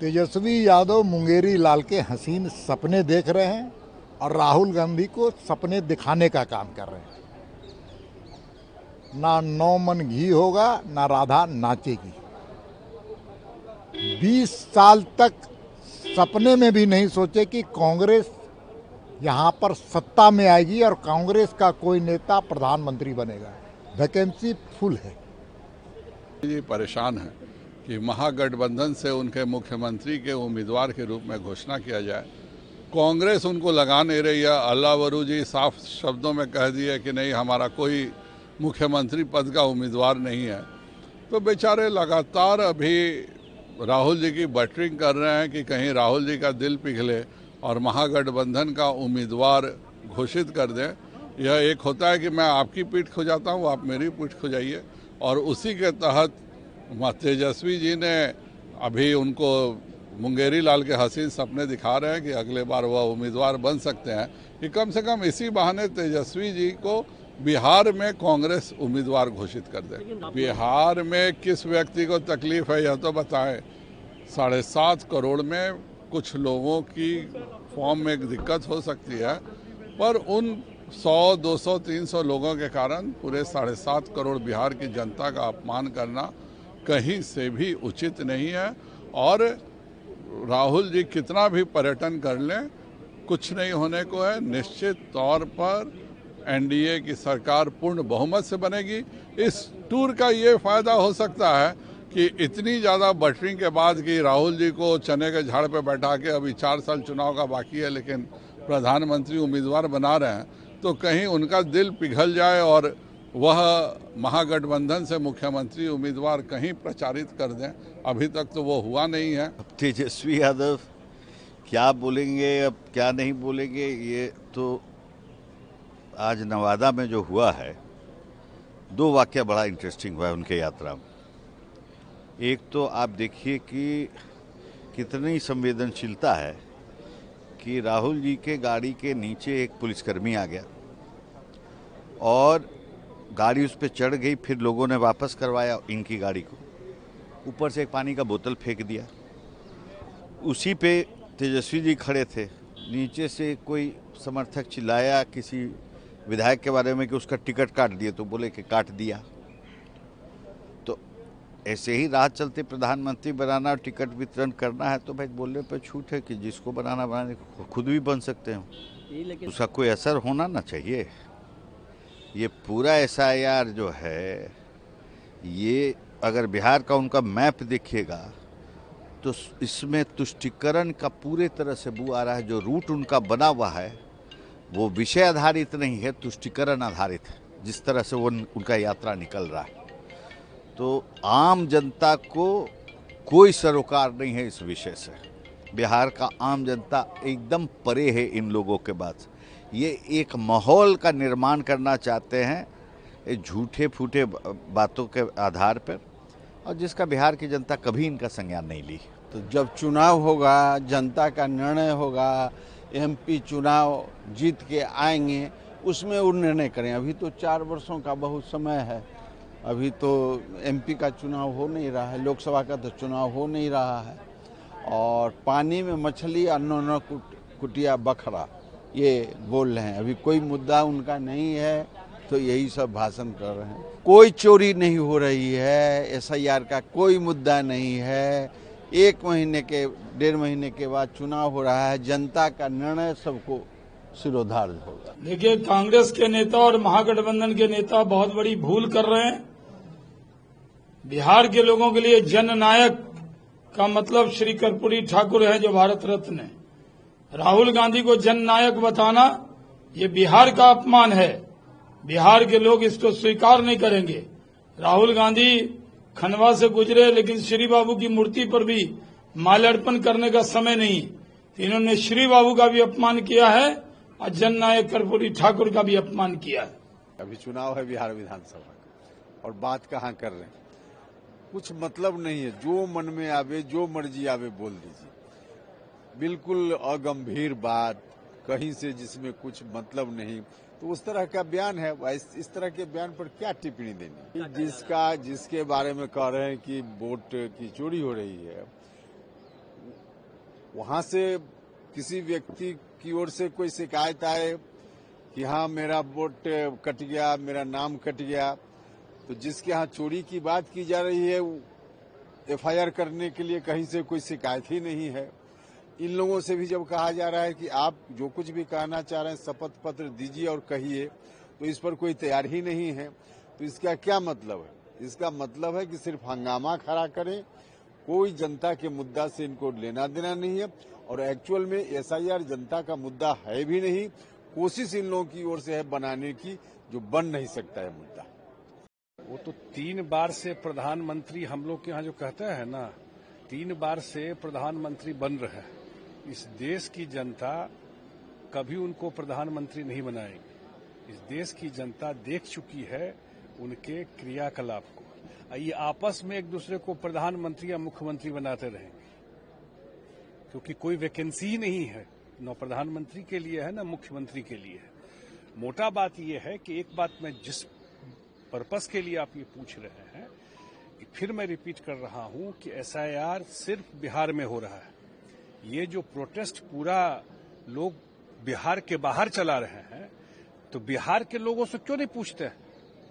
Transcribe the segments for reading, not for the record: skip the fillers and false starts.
तेजस्वी यादव मुंगेरी लाल के हसीन सपने देख रहे हैं और राहुल गांधी को सपने दिखाने का काम कर रहे हैं। ना 9 मन घी होगा, ना राधा नाचेगी। 20 साल तक सपने में भी नहीं सोचे कि कांग्रेस यहाँ पर सत्ता में आएगी और कांग्रेस का कोई नेता प्रधानमंत्री बनेगा। वैकेंसी फुल है। ये परेशान है कि महागठबंधन से उनके मुख्यमंत्री के उम्मीदवार के रूप में घोषणा किया जाए। कांग्रेस उनको लगा नहीं रही है। अल्लाह वरू जी साफ शब्दों में कह दिए कि नहीं, हमारा कोई मुख्यमंत्री पद का उम्मीदवार नहीं है। तो बेचारे लगातार अभी राहुल जी की बटरिंग कर रहे हैं कि कहीं राहुल जी का दिल पिघले और महागठबंधन का उम्मीदवार घोषित कर दें। यह एक होता है कि मैं आपकी पीठ खुजाता हूँ, आप मेरी पीठ खुजाइए, और उसी के तहत तेजस्वी जी ने अभी उनको मुंगेरी लाल के हसीन सपने दिखा रहे हैं कि अगले बार वह उम्मीदवार बन सकते हैं। कि कम से कम इसी बहाने तेजस्वी जी को बिहार में कांग्रेस उम्मीदवार घोषित कर दे। बिहार में किस व्यक्ति को तकलीफ है यह तो बताएं। 7.5 करोड़ में कुछ लोगों की फॉर्म में दिक्कत हो सकती है, पर उन 100, 200, 300 लोगों के कारण पूरे 7.5 करोड़ बिहार की जनता का अपमान करना कहीं से भी उचित नहीं है। और राहुल जी कितना भी पर्यटन कर लें, कुछ नहीं होने को है। निश्चित तौर पर एनडीए की सरकार पूर्ण बहुमत से बनेगी। इस टूर का ये फायदा हो सकता है कि इतनी ज़्यादा बटरिंग के बाद कि राहुल जी को चने के झाड़ पे बैठा के अभी 4 साल चुनाव का बाकी है, लेकिन प्रधानमंत्री उम्मीदवार बना रहे हैं, तो कहीं उनका दिल पिघल जाए और वह महागठबंधन से मुख्यमंत्री उम्मीदवार कहीं प्रचारित कर दें। अभी तक तो वो हुआ नहीं है। तेजस्वी यादव क्या बोलेंगे, अब क्या नहीं बोलेंगे, ये तो आज नवादा में जो हुआ है, 2 वाक़या बड़ा इंटरेस्टिंग हुआ है उनके यात्रा में। एक तो आप देखिए कि कितनी संवेदनशीलता है कि राहुल जी के गाड़ी के नीचे एक पुलिसकर्मी आ गया और गाड़ी उस पर चढ़ गई। फिर लोगों ने वापस करवाया इनकी गाड़ी को, ऊपर से एक पानी का बोतल फेंक दिया। उसी पे तेजस्वी जी खड़े थे। नीचे से कोई समर्थक चिल्लाया किसी विधायक के बारे में कि उसका टिकट काट दिए, तो बोले कि काट दिया। तो ऐसे ही राह चलते प्रधानमंत्री बनाना और टिकट वितरण करना है तो भाई बोलने पर छूट है कि जिसको बनाना बनाने खुद भी बन सकते हो। उसका कोई असर होना ना चाहिए। ये पूरा SIR जो है, ये अगर बिहार का उनका मैप देखिएगा तो इसमें तुष्टीकरण का पूरे तरह से बू आ रहा है। जो रूट उनका बना हुआ है वो विषय आधारित नहीं है, तुष्टीकरण आधारित है, जिस तरह से वो उनका यात्रा निकल रहा है। तो आम जनता को कोई सरोकार नहीं है इस विषय से। बिहार का आम जनता एकदम परे है इन लोगों के बाद। ये एक माहौल का निर्माण करना चाहते हैं झूठे फूटे बातों के आधार पर, और जिसका बिहार की जनता कभी इनका संज्ञान नहीं ली। तो जब चुनाव होगा, जनता का निर्णय होगा, MP चुनाव जीत के आएंगे, उसमें वो निर्णय करें। अभी तो 4 वर्षों का बहुत समय है। अभी तो MP का चुनाव हो नहीं रहा है, लोकसभा का तो चुनाव हो नहीं रहा है, और पानी में मछली अन्नो कुटिया बखरा ये बोल रहे हैं। अभी कोई मुद्दा उनका नहीं है, तो यही सब भाषण कर रहे हैं। कोई चोरी नहीं हो रही है, SIR का कोई मुद्दा नहीं है। 1 महीने के 1.5 महीने के बाद चुनाव हो रहा है। जनता का निर्णय सबको सिरोधार्य होगा। देखिए, कांग्रेस के नेता और महागठबंधन के नेता बहुत बड़ी भूल कर रहे हैं। बिहार के लोगों के लिए जननायक का मतलब श्री कर्पूरी ठाकुर है, जो भारत रत्न है। राहुल गांधी को जननायक बताना ये बिहार का अपमान है। बिहार के लोग इसको स्वीकार नहीं करेंगे। राहुल गांधी खंडवा से गुजरे, लेकिन श्री बाबू की मूर्ति पर भी माल्यार्पण करने का समय नहीं। तो इन्होंने श्री बाबू का भी अपमान किया है और जननायक कर्पूरी ठाकुर का भी अपमान किया है। अभी चुनाव है बिहार विधानसभा का, और बात कहाँ कर रहे हैं। कुछ मतलब नहीं है, जो मन में आवे, जो मर्जी आवे बोल दीजिए। बिल्कुल अगंभीर बात, कहीं से जिसमें कुछ मतलब नहीं। तो उस तरह का बयान है। इस तरह के बयान पर क्या टिप्पणी देनी। जिसके बारे में कह रहे हैं कि वोट की चोरी हो रही है, वहां से किसी व्यक्ति की ओर से कोई शिकायत आए कि हाँ मेरा वोट कट गया, मेरा नाम कट गया, तो जिसके यहाँ चोरी की बात की जा रही है एफआईआर करने के लिए कहीं से कोई शिकायत ही नहीं है। इन लोगों से भी जब कहा जा रहा है कि आप जो कुछ भी कहना चाह रहे हैं शपथ पत्र दीजिए और कहिए, तो इस पर कोई तैयार ही नहीं है, तो इसका क्या मतलब है? इसका मतलब है कि सिर्फ हंगामा खड़ा करें, कोई जनता के मुद्दा से इनको लेना देना नहीं है और एक्चुअल में एसआईआर जनता का मुद्दा है भी नहीं, कोशिश इन लोगों की ओर से है बनाने की, जो बन नहीं सकता है मुद्दा। वो तो 3 बार से प्रधानमंत्री हम लोग के यहाँ जो कहते हैं ना, 3 बार से प्रधानमंत्री बन रहे हैं। इस देश की जनता कभी उनको प्रधानमंत्री नहीं बनाएगी। इस देश की जनता देख चुकी है उनके क्रियाकलाप को। ये आपस में एक दूसरे को प्रधानमंत्री या मुख्यमंत्री बनाते रहेंगे, क्योंकि कोई वैकेंसी ही नहीं है, न प्रधानमंत्री के लिए है न मुख्यमंत्री के लिए है। मोटा बात यह है कि एक बात मैं जिस पर्पस के लिए आप ये पूछ रहे हैं, फिर मैं रिपीट कर रहा हूं कि एसआईआर सिर्फ बिहार में हो रहा है। ये जो प्रोटेस्ट पूरा लोग बिहार के बाहर चला रहे हैं, तो बिहार के लोगों से क्यों नहीं पूछते हैं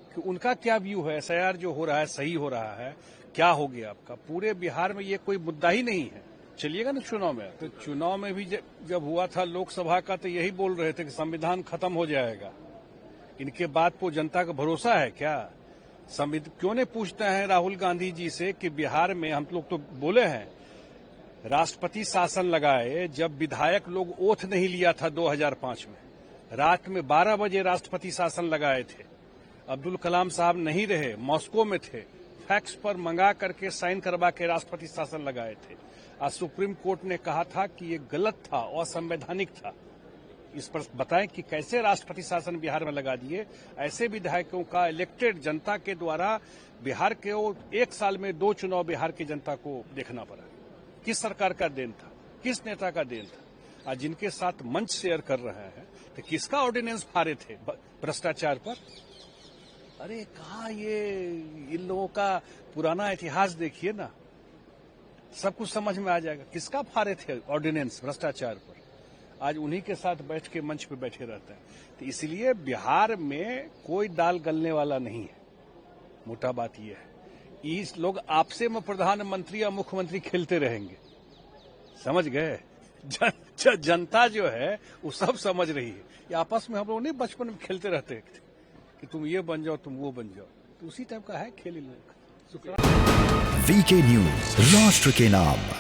कि उनका क्या व्यू है, एसआईआर जो हो रहा है सही हो रहा है, क्या हो गया आपका? पूरे बिहार में ये कोई मुद्दा ही नहीं है। चलिएगा ना चुनाव में, तो चुनाव में भी जब हुआ था लोकसभा का, तो यही बोल रहे थे कि संविधान खत्म हो जाएगा। इनके बात को जनता का भरोसा है क्या? क्यों नहीं पूछते हैं राहुल गांधी जी से कि बिहार में हम लोग तो बोले हैं राष्ट्रपति शासन लगाए, जब विधायक लोग ओथ नहीं लिया था 2005 में, रात में 12 बजे राष्ट्रपति शासन लगाए थे। अब्दुल कलाम साहब नहीं रहे, मॉस्को में थे, फैक्स पर मंगा करके साइन करवा के राष्ट्रपति शासन लगाए थे। आज सुप्रीम कोर्ट ने कहा था कि ये गलत था, असंवैधानिक था। इस पर बताएं कि कैसे राष्ट्रपति शासन बिहार में लगा दिए। ऐसे विधायकों का इलेक्टेड जनता के द्वारा बिहार के 1 साल में 2 चुनाव बिहार की जनता को देखना पड़ा। किस सरकार का देन था, किस नेता का देन था? आज जिनके साथ मंच शेयर कर रहे हैं, तो किसका ऑर्डिनेंस फाड़े थे भ्रष्टाचार पर? अरे कहाँ ये इन लोगों का पुराना इतिहास देखिए ना, सब कुछ समझ में आ जाएगा। किसका फाड़े थे ऑर्डिनेंस भ्रष्टाचार पर? आज उन्हीं के साथ बैठ के मंच पे बैठे रहते हैं। तो इसलिए बिहार में कोई दाल गलने वाला नहीं है। मोटा बात यह है, इस लोग आपसे में प्रधानमंत्री या मुख्यमंत्री खेलते रहेंगे। समझ गए? जनता जो है वो सब समझ रही है। ये आपस में हम लोग नहीं बचपन में खेलते रहते थे कि तुम ये बन जाओ, तुम वो बन जाओ, तो उसी टाइप का है खेल इन लोग। वीके न्यूज, राष्ट्र के नाम।